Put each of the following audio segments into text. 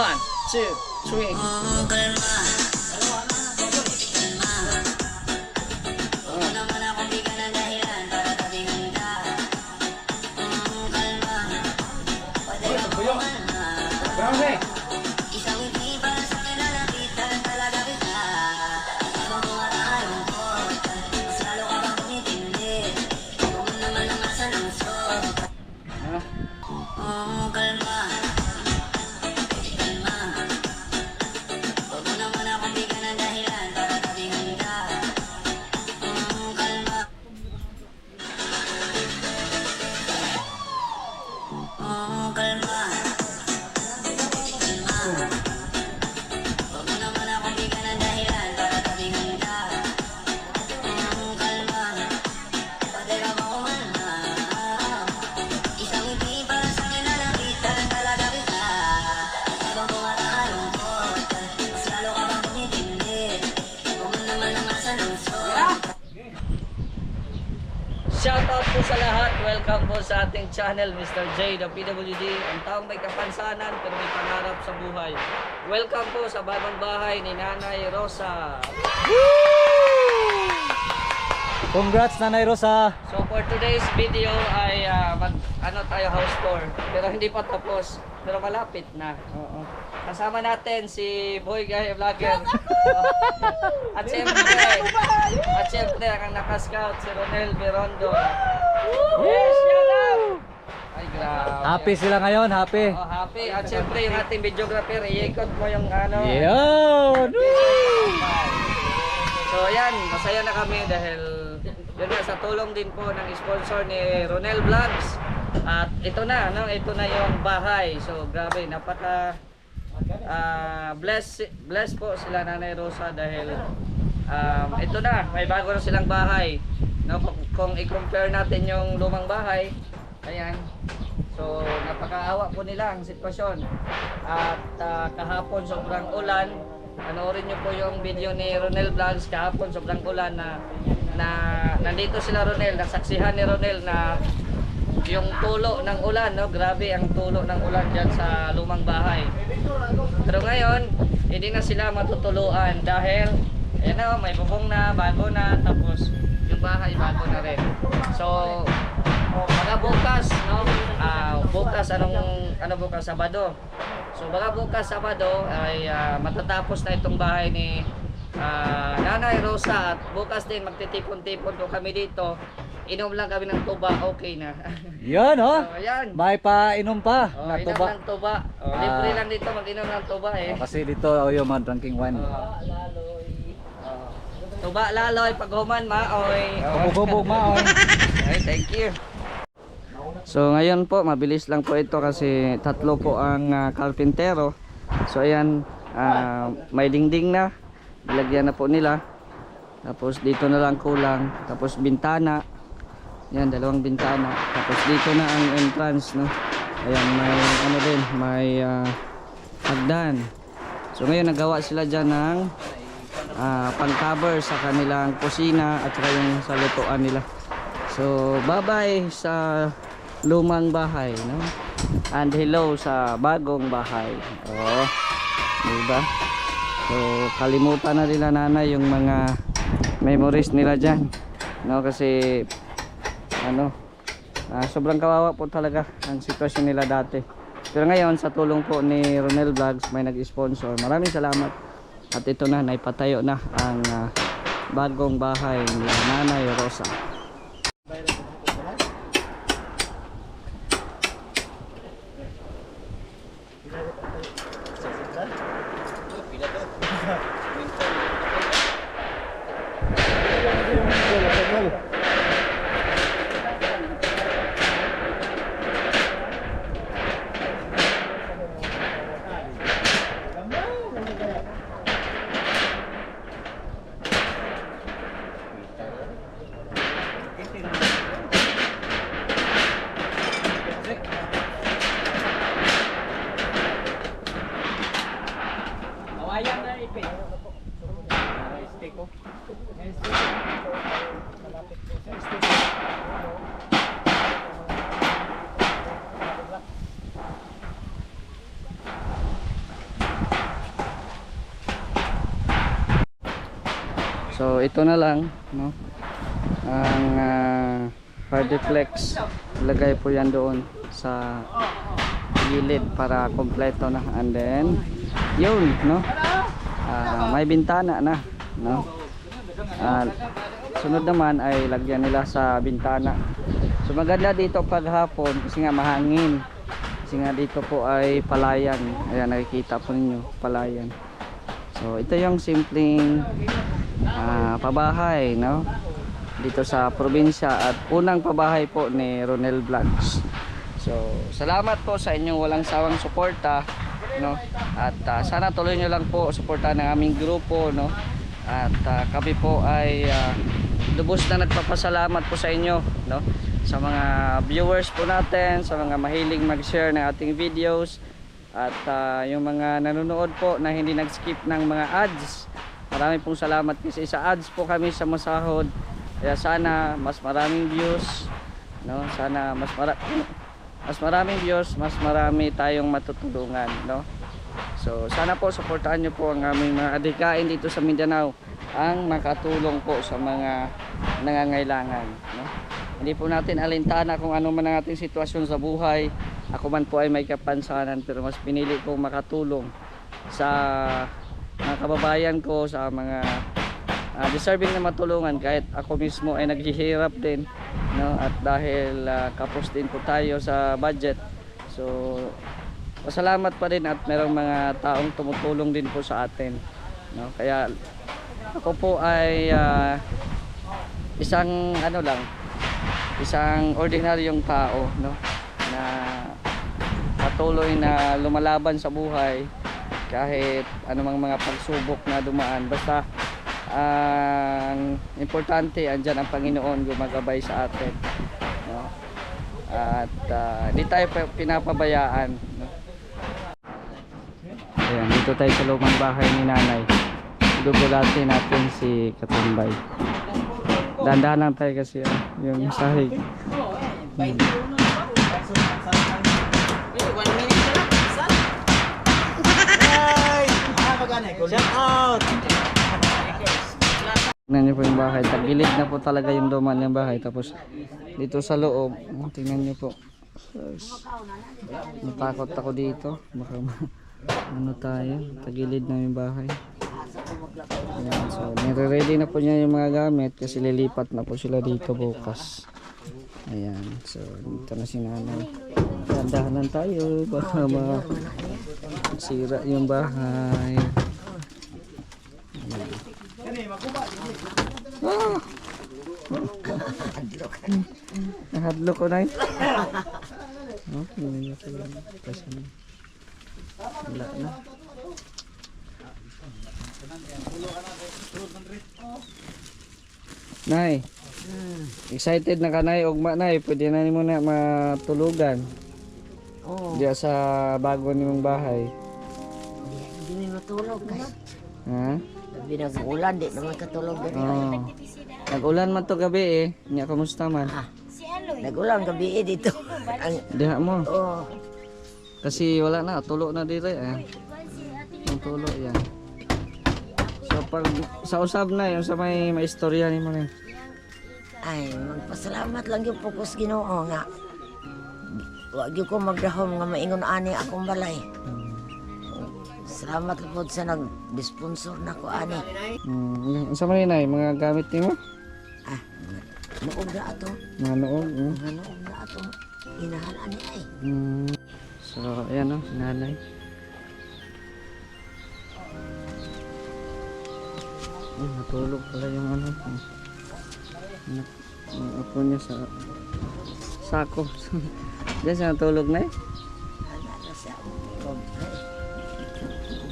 1, 2, 3. Shoutout po sa lahat. Welcome po sa ating channel, Mr. J, the PWD. Ang taong may kapansanan pero may pangarap sa buhay. Welcome po sa bagong bahay ni Nanay Rosa. Congrats, Nanay Rosa. So for today's video ay tayo house tour. Pero hindi pa tapos. Pero malapit na. Oo. Kasama natin si Boy Guy Vlogger. At siyempre ang naka-scout si Ronel Berondo. Yes, shout out! Ay, grabe. Happy sila ngayon, happy. Oh, happy. At siyempre yung ating videographer, i-ikot mo yung ano. Yun! So yan, masaya na kami dahil yun nga, sa tulong din po ng sponsor ni Ronel Vlogs. At ito na, no? Ito na yung bahay. So grabe, napaka bless po sila Nanay Rosa dahil ito na, may bago na silang bahay. No, kung i-compare natin yung lumang bahay, ayan. So napakaawa po nila ang sitwasyon. At kahapon sobrang ulan. Panoorin niyo po yung video ni Ronel Vlogs kahapon, sobrang ulan na nandito sila Ronel, nasaksihan ni Ronel na yung tulo ng ulan, no? Grabe ang tulo ng ulan dyan sa lumang bahay. Pero ngayon, hindi na sila matutuluan dahil ayan na, may bubong na, bago na, tapos yung bahay bago na rin. So, baka bukas, no? Bukas, bukas, Sabado. So, baka bukas, Sabado, ay matatapos na itong bahay ni Nanay Rosa. At bukas din, magtitipon-tipon po kami dito. Inom lang kami ng tuba, okay na. Yan, oh. So, ayan. May pa-inom pa na Inom tuba. ng tuba. Libre lang dito mag-inom ng tuba eh. Kasi dito yung mga drinking wine. Tuba laloy, paghuman maoy. Bubog maoy. Okay, thank you. So ngayon po, mabilis lang po ito kasi tatlo po ang karpintero. So ayan, may dingding na. Bilagyan na po nila. Tapos dito na lang kulang. Tapos bintana. Yan, dalawang bintana. Tapos dito na ang entrance, no. Ayan, may ano din, may hagdan. So ngayon nagawa sila diyan ng pang-cover sa kanilang kusina at saka yung sa lutuan nila. So bye-bye sa lumang bahay, no. And hello sa bagong bahay. Oh, diba? So kalimutan na nila nanay yung mga memories nila diyan, no, kasi sobrang kawawa po talaga ang sitwasyon nila dati. Pero ngayon sa tulong po ni Ronel Vlogs may nag-sponsor. Maraming salamat. At ito na, naipatayo na ang bagong bahay ni Nanay Rosa. ito na lang, no? Ang hard deflex, lagay po yan doon sa gilid para kompleto na. And then yun, no? May bintana na, no? Sunod naman ay lagyan nila sa bintana. So maganda dito pag hapon kasi nga mahangin. Kasi nga dito po ay palayan. Ayan, nakikita po ninyo, palayan. So ito yung simpleng pabahay, no? Dito sa probinsya at unang pabahay po ni Ronel Vlogs. So salamat po sa inyong walang sawang suporta, no? At sana tuloy nyo lang po suportahan ng aming grupo, no? At kami po ay lubos na nagpapasalamat po sa inyo, no? Sa mga viewers po natin, sa mga mahilig mag-share ng ating videos, at yung mga nanonood po na hindi nag-skip ng mga ads. Maraming pong salamat kasi sa ads po kami sa masahod. Kaya sana mas maraming views, no? Sana mas maraming views, mas marami tayong matutulungan, no? So sana po suportahan niyo po ang aming mga adhikain dito sa Mindanao, ang makatulong po sa mga nangangailangan, no? Hindi po natin alintana kung ano man ang ating sitwasyon sa buhay. Ako man po ay may kapansanan, pero mas pinili kong makatulong sa mga kababayan ko, sa mga deserving na matulungan, kahit ako mismo ay naghihirap din, no? At dahil kapos din po tayo sa budget, so pasalamat pa din at merong mga taong tumutulong din po sa atin, no? Kaya ako po ay isang isang ordinaryong tao, no? Na patuloy na lumalaban sa buhay kahit anumang mga pagsubok na dumaan. Basta ang importante, andyan ang Panginoon gumagabay sa atin, no? At di tayo pinapabayaan, no? Ayan, dito tayo sa lumang bahay ni nanay. Gugulatin natin si Katumbay. Dahan-dahan lang tayo kasi yung sahig. Shout out! Tingnan niyo po yung bahay. Tagilid na po talaga yung luma ng bahay. Tapos dito sa loob, tingnan niyo po. Natakot ako dito. Baka ano tayo. Tagilid na yung bahay. Ayan, so nire-ready na po niya yung mga gamit kasi lilipat na po sila dito bukas. Ayan, so dito na si nanay. Dahan-dahanan tayo baka masira yung bahay. Ah! Nahadlok ko na yun. Wala na. Nay, excited na ka, Nay? Ugma, Nay, pwede na mo na matulugan. Oo. Diya sa bago nimong bahay. Hindi mo matulog guys. Ha? Sabi nag-ulan, di naman katulog gani. Oh. Nag-ulan man to gabi eh. Nya kamusta man? Nag-ulan gabi dito. Diha mo. Oo. Kasi wala na, tulo na dire eh. Ang tulo yan. So pag sa usab na yung sa may istorya nimo na. Ay, magpasalamat lang yung focus Ginoo nga. Wag gyud ko magdahom nga maingon ani akong balay. Salamat po sa nag-sponsor na ko ani. Sa may nay mga gamit nimo? Ah, noog na ato. Mga noog. Noog na ato. Inahan ani ay. So ayan o, si nanay. Natulog pala yung ano. Yung apo niya sa sako. Diyan siya natulog na eh. Ano siya?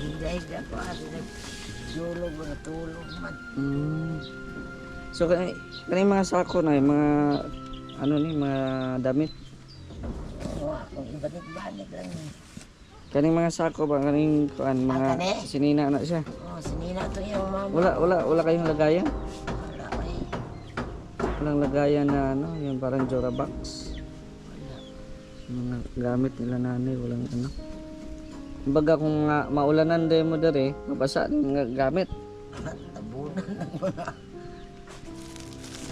Hindi na po ari nagsulog na tulog man. So kanay mga sako na mga ano ni mga damit. Banik-banik lang. Kaning mga sako ba kaning kuan mga kani? sinina na siya. Oh, sinina to yung mama. Wala kayong lagayan? Wala ay. Walang lagayan na ano, yung parang Jorabox. Mga gamit nila nanay, walang ano. Kumbaga kung maulanan din mo dere, mabasa din nga gamit. Tabunan ng mga.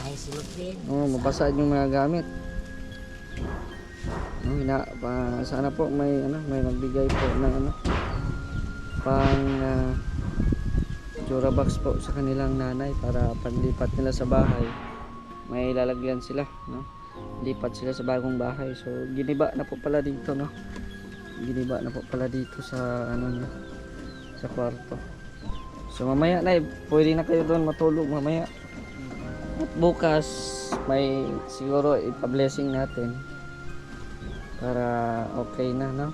Ay, silupin. Mabasad yung mga gamit. Sana po may may magbigay po ng pang Jura box po sa kanilang nanay para paglipat nila sa bahay may lalagyan sila, no? Lipat sila sa bagong bahay. So giniba na po pala dito, no? Giniba na po pala dito sa niya, sa kwarto. So mamaya na pwede na kayo doon matulog mamaya. At bukas may siguro ipa-blessing natin para okay na, no?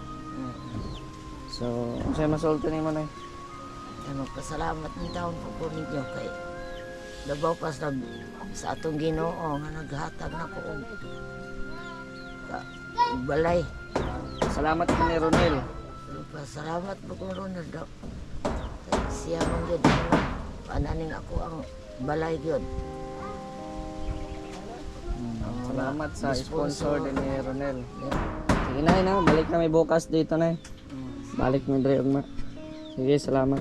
So unsay masulti nimo nay? Magpasalamat ng taon po ninyo kay labaw pas sa atong Ginoo nga naghatag na ko og balay. Salamat po ni Ronel. Pasalamat po ko Ronald. Siya man gyud pananing ako ang balay gyud. Salamat sa sponsor din ni Ronel. Sige na, balik kami bukas dito na. Balik mo dre ugma. Sige, salamat.